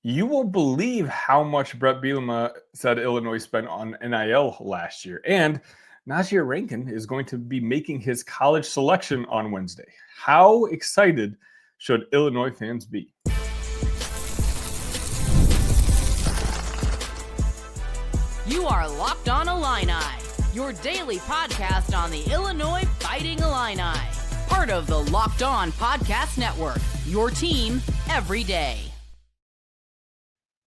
You won't believe how much Bret Bielema said Illinois spent on NIL last year. And Nasir Rankin is going to be making his college selection on Wednesday. How excited should Illinois fans be? You are Locked On Illini, your daily podcast on the Illinois Fighting Illini. Part of the Locked On Podcast Network, your team every day.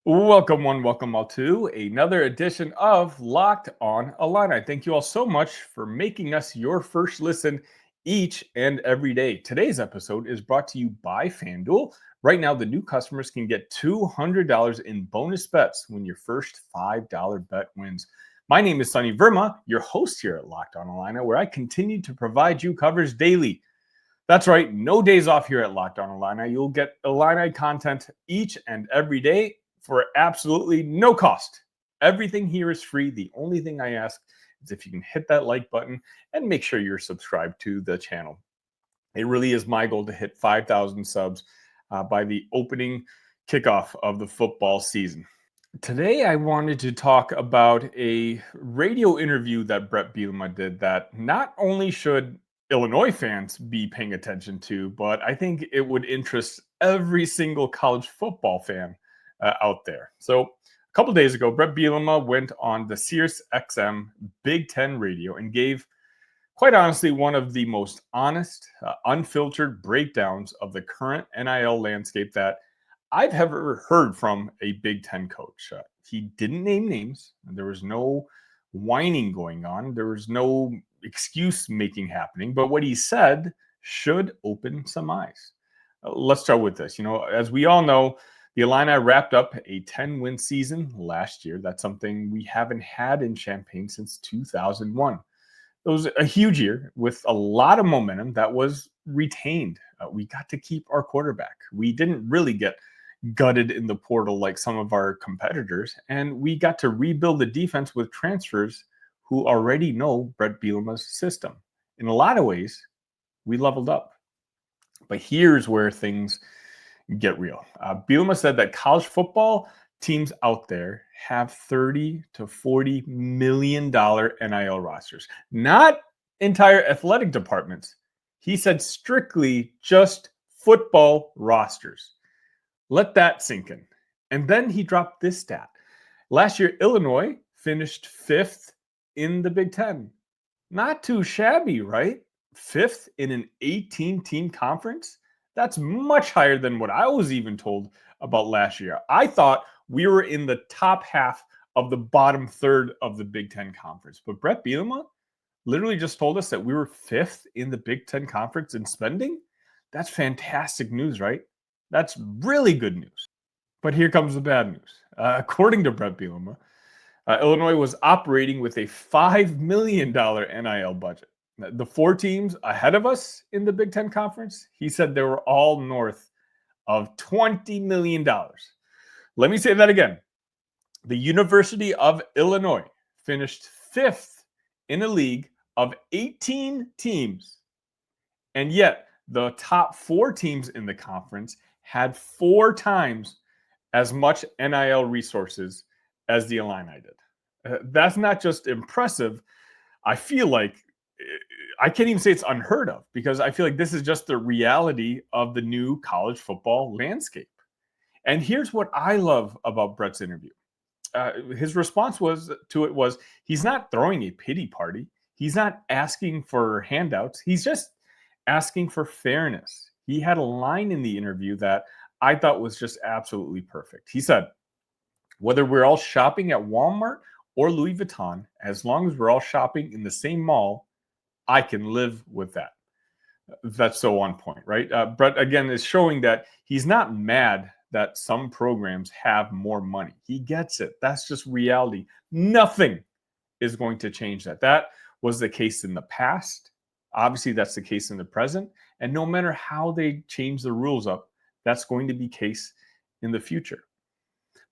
Welcome one, welcome all to another edition of Locked On Illini. Thank you all so much for making us your first listen each and every day. Today's episode is brought to you by FanDuel. Right now, the new customers can get $200 in bonus bets when your first $5 bet wins. My name is Sunny Verma, your host here at Locked On Illini, where I continue to provide you coverage daily. That's right, no days off here at Locked On Illini. You'll get Illini content each and every day for absolutely no cost. Everything here is free. The only thing I ask is if you can hit that like button and make sure you're subscribed to the channel. It really is my goal to hit 5,000 subs by the opening kickoff of the football season. Today, I wanted to talk about a radio interview that Bret Bielema did that not only should Illinois fans be paying attention to, but I think it would interest every single college football fan out there. So a couple days ago, Bret Bielema went on the SiriusXM Big Ten radio and gave, quite honestly, one of the most honest, unfiltered breakdowns of the current NIL landscape that I've ever heard from a Big Ten coach. He didn't name names. There was no whining going on. There was no excuse making happening. But what he said should open some eyes. Let's start with this. As we all know, the Illini wrapped up a 10-win season last year. That's something we haven't had in Champaign since 2001. It was a huge year with a lot of momentum that was retained. We got to keep our quarterback. We didn't really get gutted in the portal like some of our competitors, and we got to rebuild the defense with transfers who already know Bret Bielema's system. In a lot of ways, we leveled up. But here's where things get real. Bielema said that college football teams out there have $30 to $40 million NIL rosters, not entire athletic departments. He said strictly just football rosters. Let that sink in. And then he dropped this stat. Last year, Illinois finished 5th in the Big Ten. Not too shabby, right? 5th in an 18-team conference? That's much higher than what I was even told about last year. I thought we were in the top half of the bottom third of the Big Ten conference. But Bret Bielema literally just told us that we were 5th in the Big Ten conference in spending. That's fantastic news, right? That's really good news. But here comes the bad news. According to Bret Bielema, Illinois was operating with a $5 million NIL budget. The 4 teams ahead of us in the Big Ten Conference, he said they were all north of $20 million. Let me say that again. The University of Illinois finished 5th in a league of 18 teams. And yet, the top 4 teams in the conference had 4 times as much NIL resources as the Illini did. That's not just impressive. I feel like I can't even say it's unheard of, because I feel like this is just the reality of the new college football landscape. And here's what I love about Bret's interview. His response was he's not throwing a pity party. He's not asking for handouts. He's just asking for fairness. He had a line in the interview that I thought was just absolutely perfect. He said, whether we're all shopping at Walmart or Louis Vuitton, as long as we're all shopping in the same mall, I can live with that. That's so on point, right? Bret, again, is showing that he's not mad that some programs have more money. He gets it. That's just reality. Nothing is going to change that. That was the case in the past. Obviously, that's the case in the present. And no matter how they change the rules up, that's going to be the case in the future.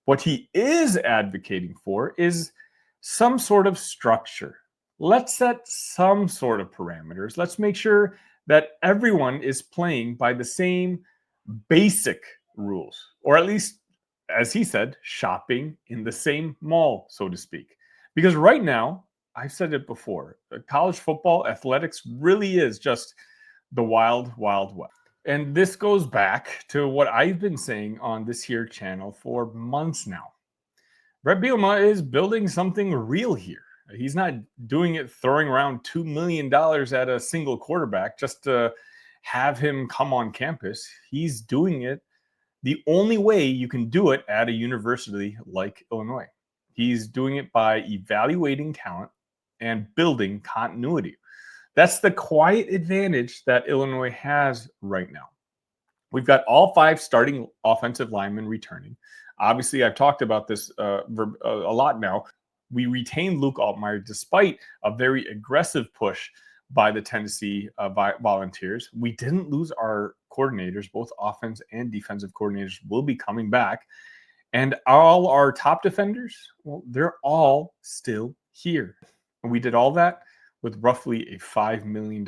What he is advocating for is some sort of structure. Let's set some sort of parameters. Let's make sure that everyone is playing by the same basic rules, or at least as he said, shopping in the same mall, so to speak. Because right now, I've said it before, college football athletics really is just the wild, wild west. And this goes back to what I've been saying on this here channel for months now. Bret Bielema is building something real here. He's not doing it throwing around $2 million at a single quarterback just to have him come on campus. He's doing it the only way you can do it at a university like Illinois. He's doing it by evaluating talent and building continuity. That's the quiet advantage that Illinois has right now. We've got all 5 starting offensive linemen returning. Obviously, I've talked about this a lot now. We retained Luke Altmaier despite a very aggressive push by the Tennessee Volunteers. We didn't lose our coordinators. Both offense and defensive coordinators will be coming back. And all our top defenders, well, they're all still here. And we did all that with roughly a $5 million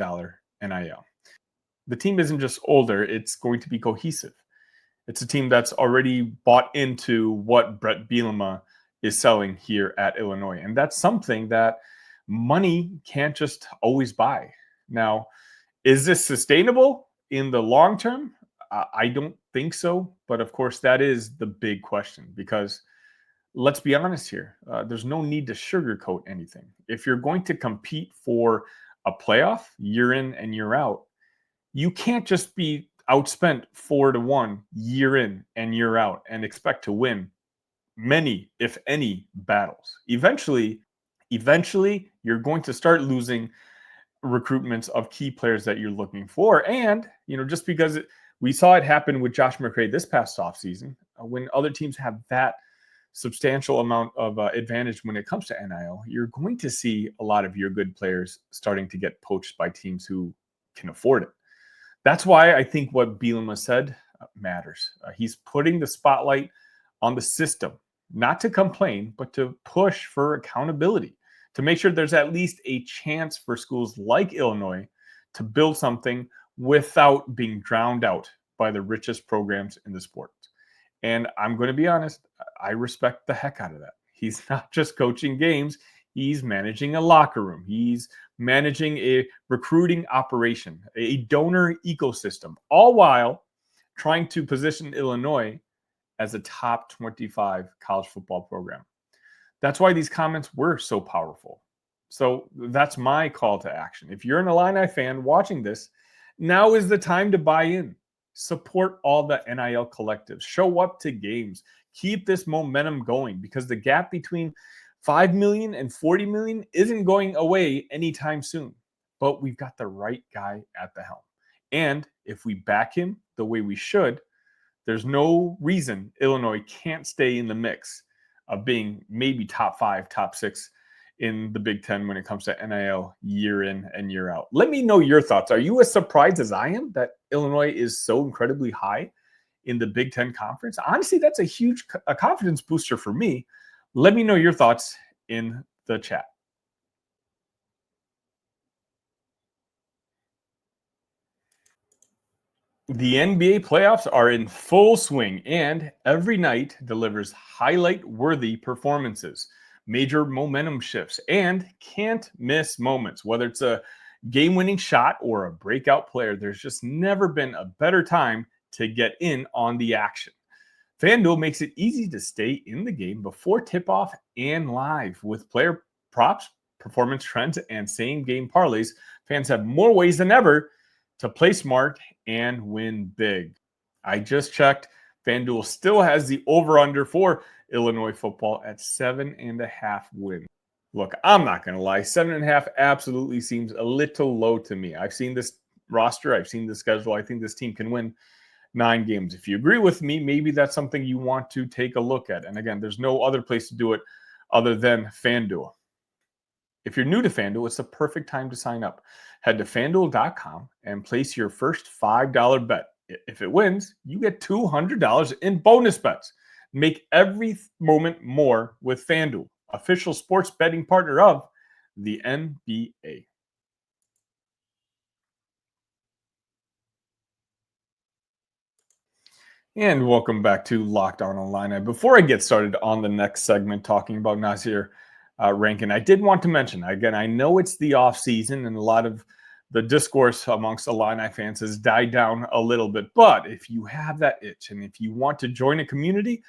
NIL. The team isn't just older, it's going to be cohesive. It's a team that's already bought into what Bret Bielema is selling here at Illinois. And that's something that money can't just always buy. Now, is this sustainable in the long term? I don't think so. But of course, that is the big question, because let's be honest here. There's no need to sugarcoat anything. If you're going to compete for a playoff year in and year out, you can't just be outspent 4-1 year in and year out and expect to win many, if any, battles. Eventually, you're going to start losing recruitments of key players that you're looking for. And, just because we saw it happen with Josh McCray this past offseason, when other teams have that substantial amount of advantage when it comes to NIL, you're going to see a lot of your good players starting to get poached by teams who can afford it. That's why I think what Bielema said matters. He's putting the spotlight on the system, not to complain, but to push for accountability, to make sure there's at least a chance for schools like Illinois to build something without being drowned out by the richest programs in the sport. And I'm going to be honest, I respect the heck out of that. He's not just coaching games. He's managing a locker room. He's managing a recruiting operation, a donor ecosystem, all while trying to position Illinois as a top 25 college football program. That's why these comments were so powerful. So that's my call to action. If you're an Illini fan watching this, now is the time to buy in. Support all the NIL collectives. Show up to games. Keep this momentum going, because the gap between 5 million and 40 million isn't going away anytime soon. But we've got the right guy at the helm. And if we back him the way we should, there's no reason Illinois can't stay in the mix of being maybe top 5, top 6 in the Big Ten when it comes to NIL year in and year out. Let me know your thoughts. Are you as surprised as I am that Illinois is so incredibly high in the Big Ten Conference? Honestly, that's a huge confidence booster for me. Let me know your thoughts in the chat. The NBA playoffs are in full swing, and every night delivers highlight-worthy performances, major momentum shifts, and can't-miss moments. Whether it's a game-winning shot or a breakout player, there's just never been a better time to get in on the action. FanDuel makes it easy to stay in the game before tip-off and live. With player props, performance trends, and same-game parlays, fans have more ways than ever to play smart and win big. I just checked. FanDuel still has the over-under for Illinois football at 7.5 wins. Look, I'm not going to lie. 7.5 absolutely seems a little low to me. I've seen this roster. I've seen the schedule. I think this team can win 9 games. If you agree with me, maybe that's something you want to take a look at. And again, there's no other place to do it other than FanDuel. If you're new to FanDuel, it's the perfect time to sign up. Head to FanDuel.com and place your first $5 bet. If it wins, you get $200 in bonus bets. Make every moment more with FanDuel, official sports betting partner of the NBA. And welcome back to Locked On Illini. Before I get started on the next segment talking about Nasir Rankin, I did want to mention, again, I know it's the off season and a lot of the discourse amongst Illini fans has died down a little bit. But if you have that itch and if you want to join a community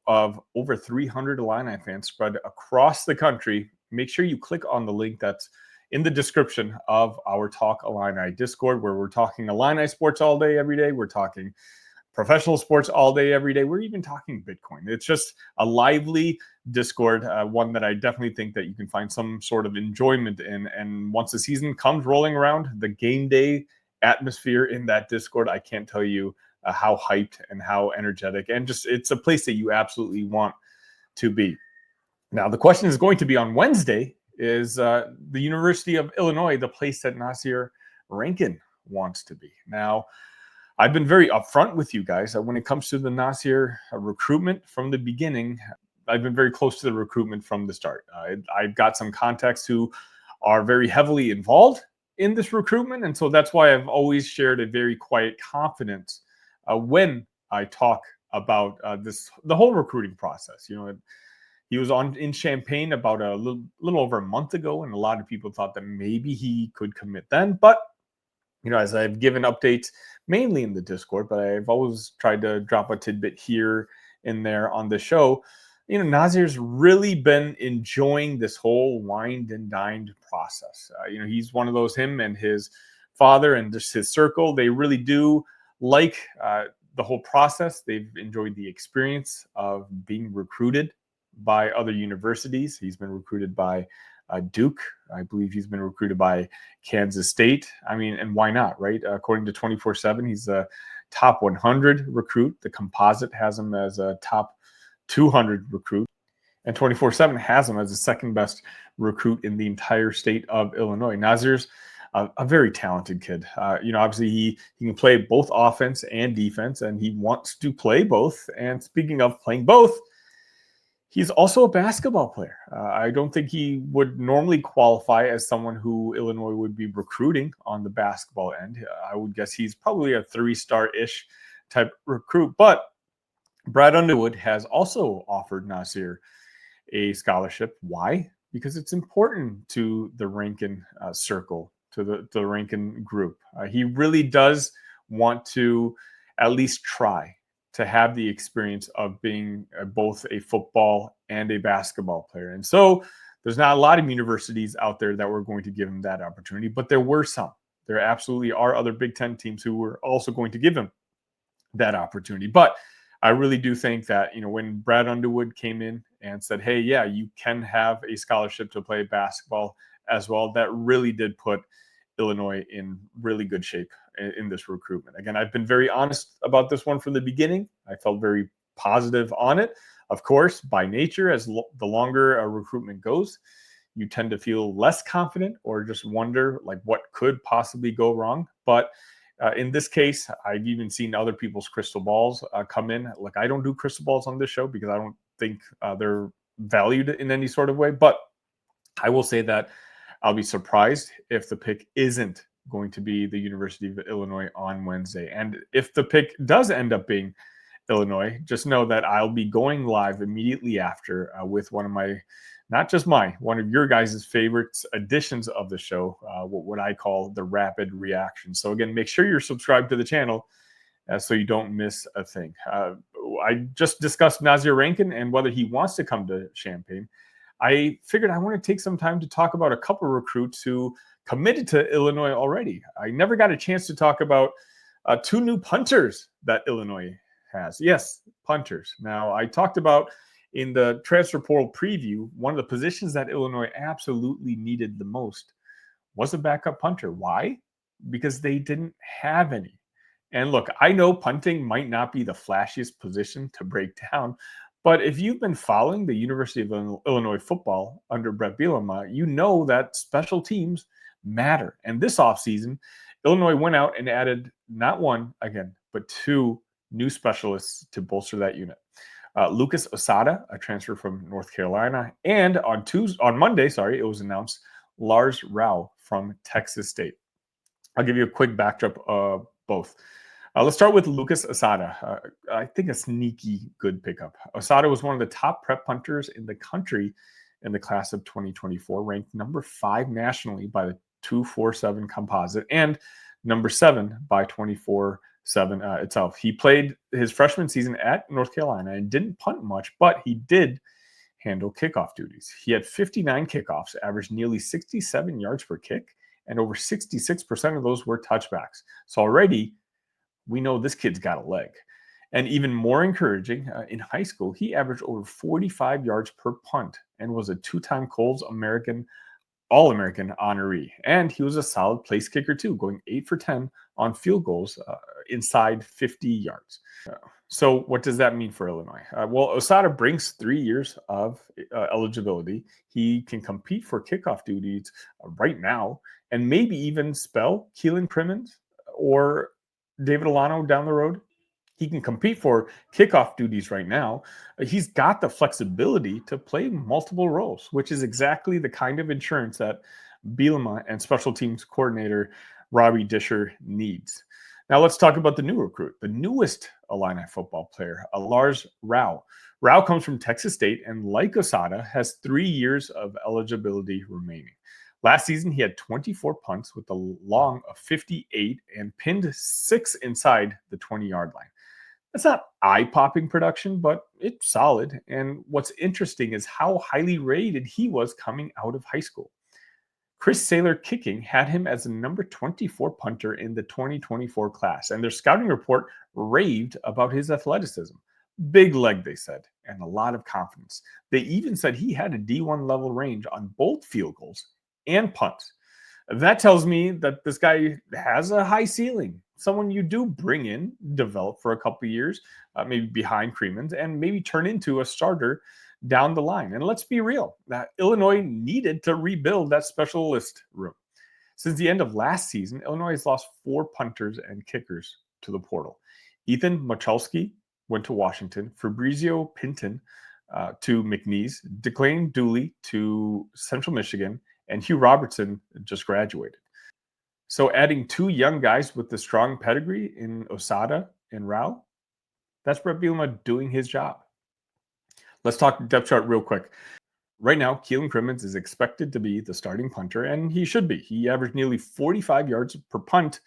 of over 300 Illini fans spread across the country, make sure you click on the link that's in the description of our Talk Illini Discord, where we're talking Illini sports all day, every day. We're talking professional sports all day, every day. We're even talking Bitcoin. It's just a lively Discord, one that I definitely think that you can find some sort of enjoyment in. And once the season comes rolling around, the game day atmosphere in that Discord, I can't tell you how hyped and how energetic, and just it's a place that you absolutely want to be. Now, the question is going to be on Wednesday, is the University of Illinois the place that Nasir Rankin wants to be? Now, I've been very upfront with you guys when it comes to the Nasir recruitment from the beginning. I've been very close to the recruitment from the start. I've got some contacts who are very heavily involved in this recruitment. And so that's why I've always shared a very quiet confidence when I talk about the whole recruiting process. You know, he was in Champaign about a little over a month ago, and a lot of people thought that maybe he could commit then. But you know, as I've given updates mainly in the Discord, but I've always tried to drop a tidbit here and there on the show. You know, Nasir's really been enjoying this whole wined and dined process. You know, he's one of those, him and his father and just his circle, they really do like the whole process. They've enjoyed the experience of being recruited by other universities. He's been recruited by Duke. I believe he's been recruited by Kansas State. I mean, and why not, right? According to 24/7, he's a top 100 recruit. The composite has him as a top 200 recruit. And 24/7 has him as the second best recruit in the entire state of Illinois. Nasir's a very talented kid. You know, obviously he can play both offense and defense, and he wants to play both. And speaking of playing both, he's also a basketball player. I don't think he would normally qualify as someone who Illinois would be recruiting on the basketball end. I would guess he's probably a 3-star-ish type recruit. But Brad Underwood has also offered Nasir a scholarship. Why? Because it's important to the Rankin circle, to the Rankin group. He really does want to at least try to have the experience of being both a football and a basketball player. And so there's not a lot of universities out there that were going to give him that opportunity, but there were some. There absolutely are other Big Ten teams who were also going to give him that opportunity. But I really do think that, you know, when Brad Underwood came in and said, hey, yeah, you can have a scholarship to play basketball as well, that really did put Illinois in really good shape in this recruitment. Again, I've been very honest about this one from the beginning. I felt very positive on it. Of course, by nature, as the longer a recruitment goes, you tend to feel less confident or just wonder like what could possibly go wrong. But in this case, I've even seen other people's crystal balls come in. Like, I don't do crystal balls on this show because I don't think they're valued in any sort of way. But I will say that I'll be surprised if the pick isn't going to be the University of Illinois on Wednesday. And if the pick does end up being Illinois, just know that I'll be going live immediately after with one of my, not just one of your guys' favorite editions of the show, what I call the rapid reaction. So again, make sure you're subscribed to the channel so you don't miss a thing. I just discussed Nasir Rankin and whether he wants to come to Champaign. I figured I want to take some time to talk about a couple of recruits who committed to Illinois already. I never got a chance to talk about 2 new punters that Illinois has. Yes, punters. Now, I talked about in the transfer portal preview, one of the positions that Illinois absolutely needed the most was a backup punter. Why? Because they didn't have any. And look, I know punting might not be the flashiest position to break down, but if you've been following the University of Illinois football under Bret Bielema, you know that special teams matter. And this offseason, Illinois went out and added not one, again, but 2 new specialists to bolster that unit. Lucas Osada, a transfer from North Carolina, and on Monday, it was announced Lars from Texas State. I'll give you a quick backdrop of both. Let's start with Lucas Osada. I think a sneaky good pickup. Osada was one of the top prep punters in the country in the class of 2024, ranked number 5 nationally by the 247 composite and number 7 by 24/7 itself. He played his freshman season at North Carolina and didn't punt much, but he did handle kickoff duties. He had 59 kickoffs, averaged nearly 67 yards per kick, and over 66% of those were touchbacks. So already we know this kid's got a leg. And even more encouraging, in high school, he averaged over 45 yards per punt and was a 2-time Coles All-American honoree. And he was a solid place kicker too, going 8 for 10 on field goals inside 50 yards. So what does that mean for Illinois? Well, Osada brings 3 years of eligibility. He can compete for kickoff duties right now and maybe even spell Keelan Crimmins or David Alano down the road. He can compete for kickoff duties right now. He's got the flexibility to play multiple roles, which is exactly the kind of insurance that Bielema and special teams coordinator Robbie Disher needs. Now let's talk about the new recruit, the newest Illini football player, Lars Rao. Rao comes from Texas State and, like Osada, has 3 years of eligibility remaining. Last season, he had 24 punts with a long of 58 and pinned 6 inside the 20-yard line. That's not eye-popping production, but it's solid. And what's interesting is how highly rated he was coming out of high school. Chris Saylor Kicking had him as the number 24 punter in the 2024 class, and their scouting report raved about his athleticism. Big leg, they said, and a lot of confidence. They even said he had a D1 level range on both field goals and punts. That tells me that this guy has a high ceiling, someone you do bring in, develop for a couple of years, maybe behind Crimmins, and maybe turn into a starter down the line. And let's be real, that Illinois needed to rebuild that specialist room. Since the end of last season, Illinois has lost 4 punters and kickers to the portal. Ethan Michalski went to Washington, Fabrizio Pinton to McNeese, Declan Dooley to Central Michigan, and Hugh Robertson just graduated. So adding 2 young guys with the strong pedigree in Osada and Rao, that's Bret Bielema doing his job. Let's talk depth chart real quick. Right now, Keelan Crimmins is expected to be the starting punter, and he should be. He averaged nearly 45 yards per punt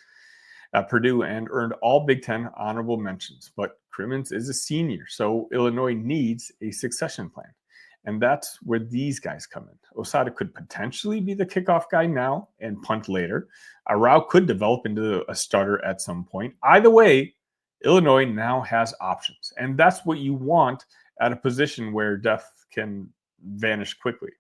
at Purdue and earned all Big Ten honorable mentions. But Crimmins is a senior, so Illinois needs a succession plan. And that's where these guys come in. Osada could potentially be the kickoff guy now and punt later. Rao could develop into a starter at some point. Either way, Illinois now has options. And that's what you want at a position where depth can vanish quickly.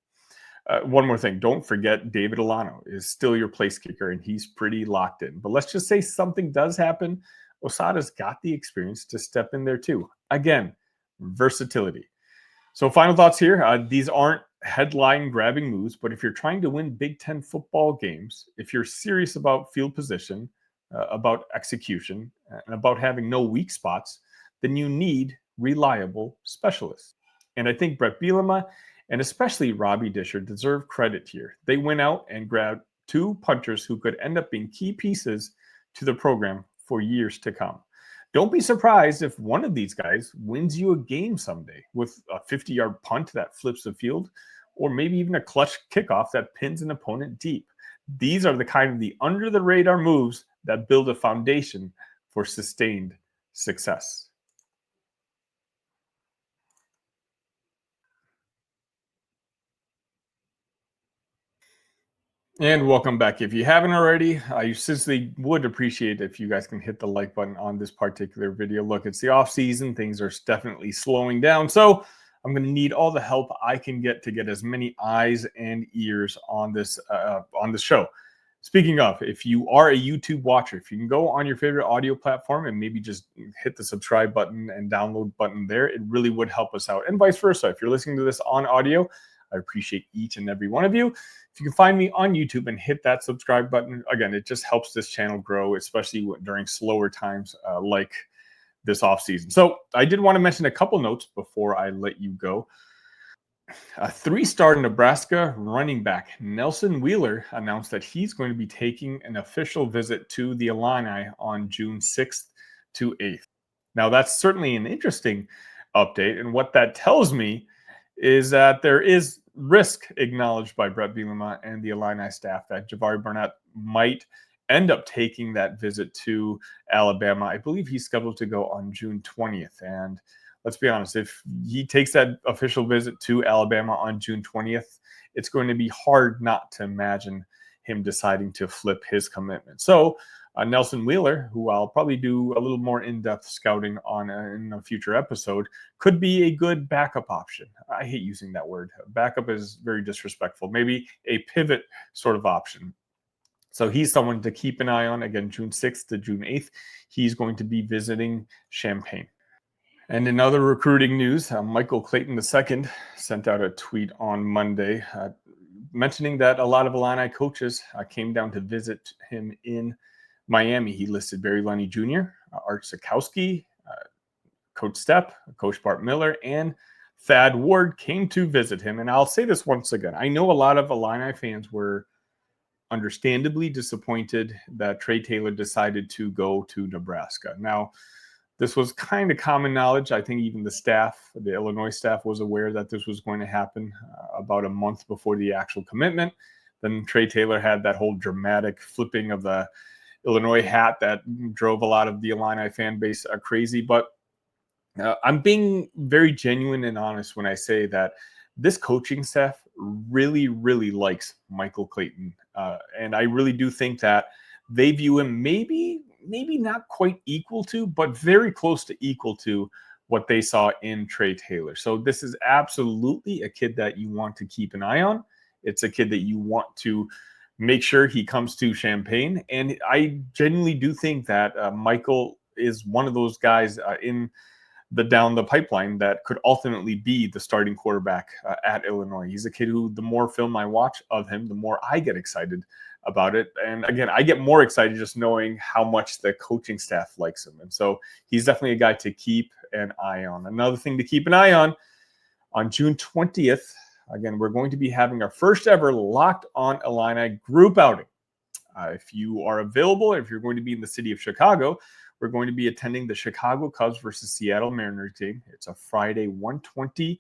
One more thing. Don't forget David Alano is still your place kicker, and he's pretty locked in. But let's just say something does happen. Osada's got the experience to step in there too. Again, versatility. So final thoughts here. These aren't headline-grabbing moves, but if you're trying to win Big Ten football games, if you're serious about field position, about execution, and about having no weak spots, then you need reliable specialists. And I think Bret Bielema and especially Robbie Disher deserve credit here. They went out and grabbed 2 punters who could end up being key pieces to the program for years to come. Don't be surprised if one of these guys wins you a game someday with a 50-yard punt that flips the field, or maybe even a clutch kickoff that pins an opponent deep. These are the kind of the under-the-radar moves that build a foundation for sustained success. And welcome back. If you haven't already, I sincerely would appreciate if you guys can hit the like button on this particular video. Look, it's the off season. Things are definitely slowing down. So I'm going to need all the help I can get to get as many eyes and ears on this show. Speaking of, if you are a YouTube watcher, if you can go on your favorite audio platform and maybe just hit the subscribe button and download button there, it really would help us out. And vice versa. If you're listening to this on audio, I appreciate each and every one of you. If you can find me on YouTube and hit that subscribe button, again, it just helps this channel grow, especially during slower times like this off season. So I did want to mention a couple notes before I let you go. A 3-star Nebraska running back, Nelson Wheeler, announced that he's going to be taking an official visit to the Illini on June 6th to 8th. Now, that's certainly an interesting update. And what that tells me is that there is risk acknowledged by Bret Bielema and the Illini staff that Jabari Barnett might end up taking that visit to Alabama. I believe he's scheduled to go on June 20th. And let's be honest, if he takes that official visit to Alabama on June 20th, it's going to be hard not to imagine him deciding to flip his commitment. So Nelson Wheeler, who I'll probably do a little more in-depth scouting on in a future episode, could be a good backup option. I hate using that word. Backup is very disrespectful. Maybe a pivot sort of option. So he's someone to keep an eye on. Again, June 6th to June 8th, he's going to be visiting Champaign. And in other recruiting news, Michael Clayton II sent out a tweet on Monday mentioning that a lot of Illini coaches came down to visit him in Miami. He listed Barry Lunny Jr., Art Sikowski, Coach Stepp, Coach Bart Miller, and Thad Ward came to visit him. And I'll say this once again. I know a lot of Illini fans were understandably disappointed that Trey Taylor decided to go to Nebraska. Now, this was kind of common knowledge. I think even the staff, the Illinois staff, was aware that this was going to happen about a month before the actual commitment. Then Trey Taylor had that whole dramatic flipping of the Illinois hat that drove a lot of the Illini fan base crazy. But I'm being very genuine and honest when I say that this coaching staff really, really likes Michael Clayton. And I really do think that they view him maybe not quite equal to, but very close to equal to what they saw in Trey Taylor. So this is absolutely a kid that you want to keep an eye on. It's a kid that you want to make sure he comes to Champaign. And I genuinely do think that Michael is one of those guys down the pipeline that could ultimately be the starting quarterback at Illinois. He's a kid who, the more film I watch of him, the more I get excited about it. And again, I get more excited just knowing how much the coaching staff likes him. And so he's definitely a guy to keep an eye on. Another thing to keep an eye on June 20th, again, we're going to be having our first ever Locked On Illini group outing. If you are available, if you're going to be in the city of Chicago, we're going to be attending the Chicago Cubs versus Seattle Mariners game. It's a Friday 1:20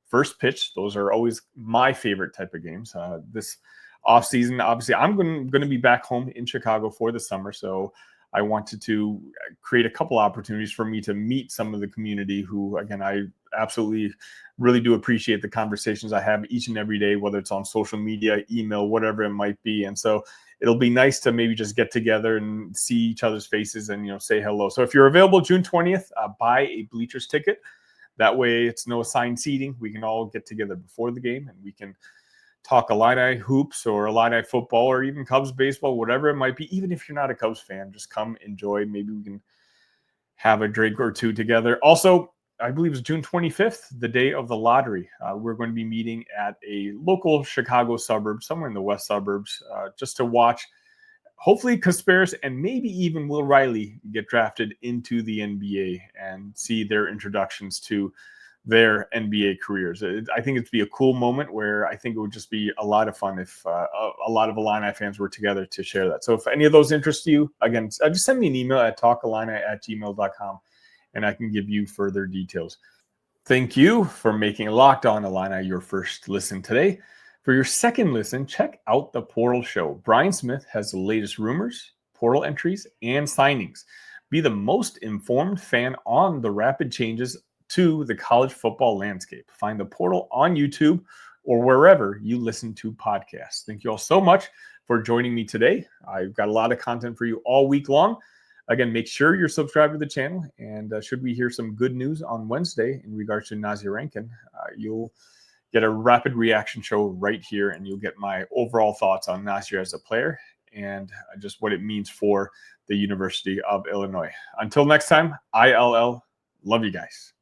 first pitch. Those are always my favorite type of games. This offseason, obviously, I'm going to be back home in Chicago for the summer, so I wanted to create a couple opportunities for me to meet some of the community who, again, I absolutely really do appreciate the conversations I have each and every day, whether it's on social media, email, whatever it might be. And so it'll be nice to maybe just get together and see each other's faces and, say hello. So if you're available June 20th, buy a bleachers ticket. That way it's no assigned seating. We can all get together before the game and we can talk Illini hoops or Illini football or even Cubs baseball, whatever it might be. Even if you're not a Cubs fan, just come enjoy. Maybe we can have a drink or two together. Also, I believe it's June 25th, the day of the lottery. We're going to be meeting at a local Chicago suburb, somewhere in the west suburbs, just to watch, hopefully, Kasparis and maybe even Will Riley get drafted into the NBA and see their introductions to their NBA careers. I think it'd be a cool moment where I think it would just be a lot of fun if a lot of Illini fans were together to share that. So if any of those interest you, again, just send me an email at talkillini@gmail.com and I can give you further details. Thank you for making Locked On Illini your first listen today. For your second listen, check out the Portal Show. Brian Smith has the latest rumors, portal entries, and signings. Be the most informed fan on the rapid changes to the college football landscape. Find the Portal on YouTube or wherever you listen to podcasts. Thank you all so much for joining me today. I've got a lot of content for you all week long. Again, make sure you're subscribed to the channel. And should we hear some good news on Wednesday in regards to Nasir Rankin, you'll get a rapid reaction show right here, and you'll get my overall thoughts on Nasir as a player and just what it means for the University of Illinois. Until next time, ILL. Love you guys.